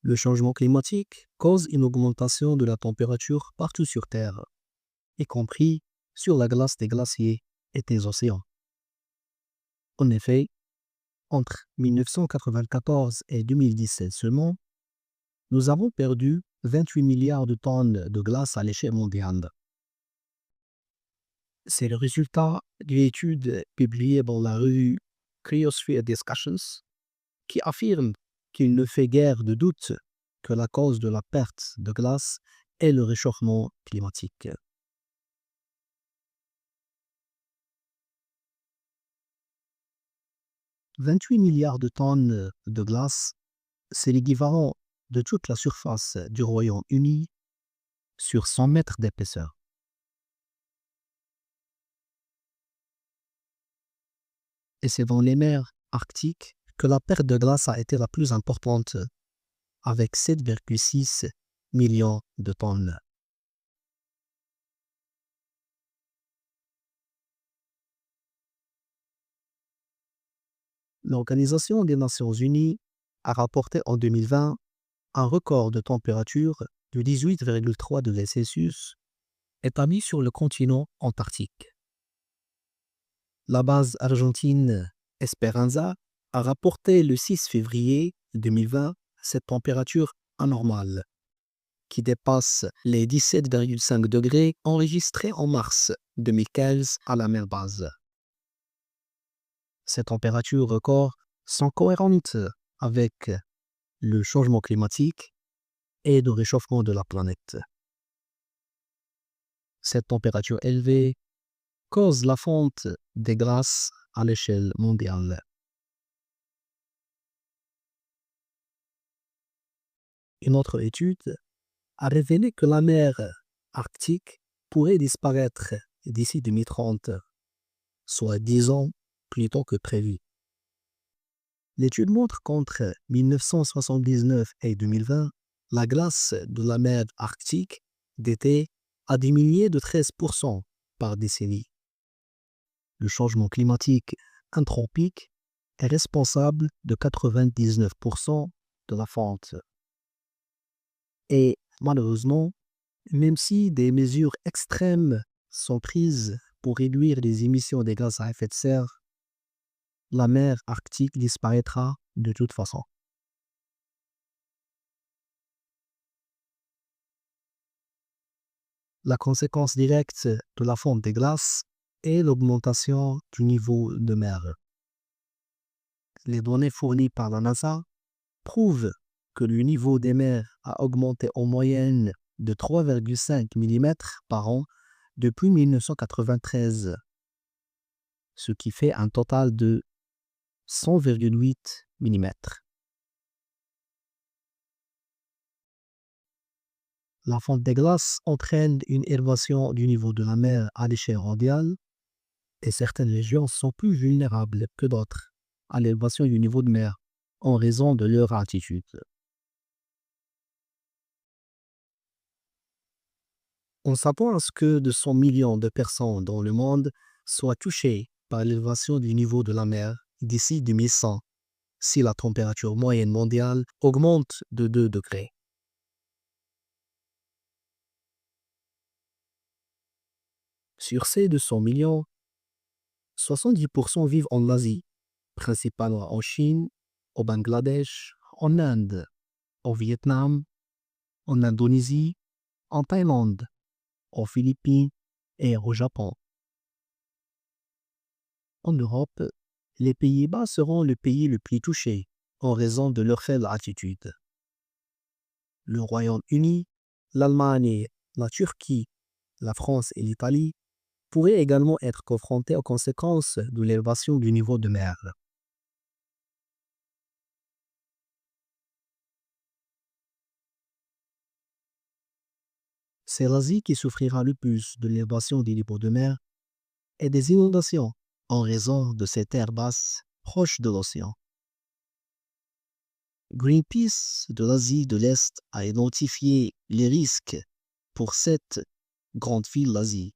Le changement climatique cause une augmentation de la température partout sur Terre, y compris sur la glace des glaciers et des océans. En effet, entre 1994 et 2017 seulement, nous avons perdu 28 milliards de tonnes de glace à l'échelle mondiale. C'est le résultat d'une étude publiée dans la revue Cryosphere Discussions qui affirme qu'il ne fait guère de doute que la cause de la perte de glace est le réchauffement climatique. « 28 milliards de tonnes de glace, c'est l'équivalent de toute la surface du Royaume-Uni sur 100 mètres d'épaisseur. Et c'est dans les mers arctiques que la perte de glace a été la plus importante, avec 7,6 millions de tonnes. L'Organisation des Nations Unies a rapporté en 2020 un record de température de 18,3 degrés Celsius établi sur le continent antarctique. La base argentine Esperanza a rapporté le 6 février 2020 cette température anormale, qui dépasse les 17,5 degrés enregistrés en mars 2015 à la même base. Ces températures records sont cohérentes avec le changement climatique et le réchauffement de la planète. Cette température élevée cause la fonte des glaces à l'échelle mondiale. Une autre étude a révélé que la mer Arctique pourrait disparaître d'ici 2030, soit 10 ans plus tôt que prévu. L'étude montre qu'entre 1979 et 2020, la glace de la mer Arctique d'été a diminué de 13% par décennie. Le changement climatique anthropique est responsable de 99% de la fonte. Et malheureusement, même si des mesures extrêmes sont prises pour réduire les émissions des gaz à effet de serre, la mer Arctique disparaîtra de toute façon. La conséquence directe de la fonte des glaces est l'augmentation du niveau de mer. Les données fournies par la NASA prouvent que le niveau des mers a augmenté en moyenne de 3,5 mm par an depuis 1993, ce qui fait un total de 100,8 mm. La fonte des glaces entraîne une élévation du niveau de la mer à l'échelle mondiale et certaines régions sont plus vulnérables que d'autres à l'élévation du niveau de mer en raison de leur altitude. On s'attend à ce que 200 millions de personnes dans le monde soient touchées par l'élévation du niveau de la mer d'ici 2100 si la température moyenne mondiale augmente de 2 degrés. Sur ces 200 millions, 70% vivent en Asie, principalement en Chine, au Bangladesh, en Inde, au Vietnam, en Indonésie, en Thaïlande, aux Philippines et au Japon. En Europe, les Pays-Bas seront le pays le plus touché en raison de leur faible altitude. Le Royaume-Uni, l'Allemagne, la Turquie, la France et l'Italie pourraient également être confrontés aux conséquences de l'élévation du niveau de mer. C'est l'Asie qui souffrira le plus de l'élévation du niveau de mer et des inondations en raison de ces terres basses proches de l'océan. Greenpeace de l'Asie de l'Est a identifié les risques pour cette grande ville d'Asie,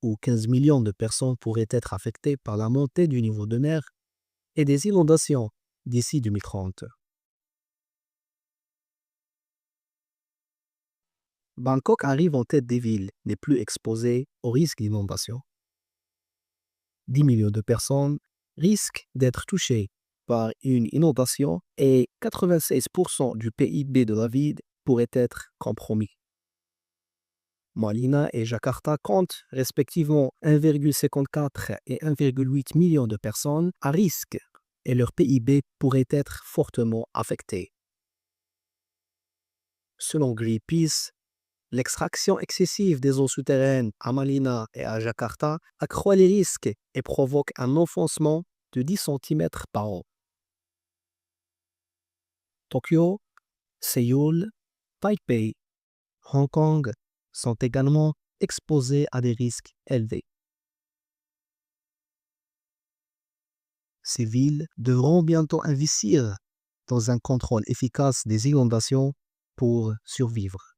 où 15 millions de personnes pourraient être affectées par la montée du niveau de mer et des inondations d'ici 2030. Bangkok arrive en tête des villes les plus exposées au risque d'inondation. 10 millions de personnes risquent d'être touchées par une inondation et 96% du PIB de la ville pourrait être compromis. Malina et Jakarta comptent respectivement 1,54 et 1,8 millions de personnes à risque et leur PIB pourrait être fortement affecté. Selon Greenpeace, l'extraction excessive des eaux souterraines à Malina et à Jakarta accroît les risques et provoque un enfoncement de 10 cm par an. Tokyo, Séoul, Taipei, Hong Kong sont également exposés à des risques élevés. Ces villes devront bientôt investir dans un contrôle efficace des inondations pour survivre.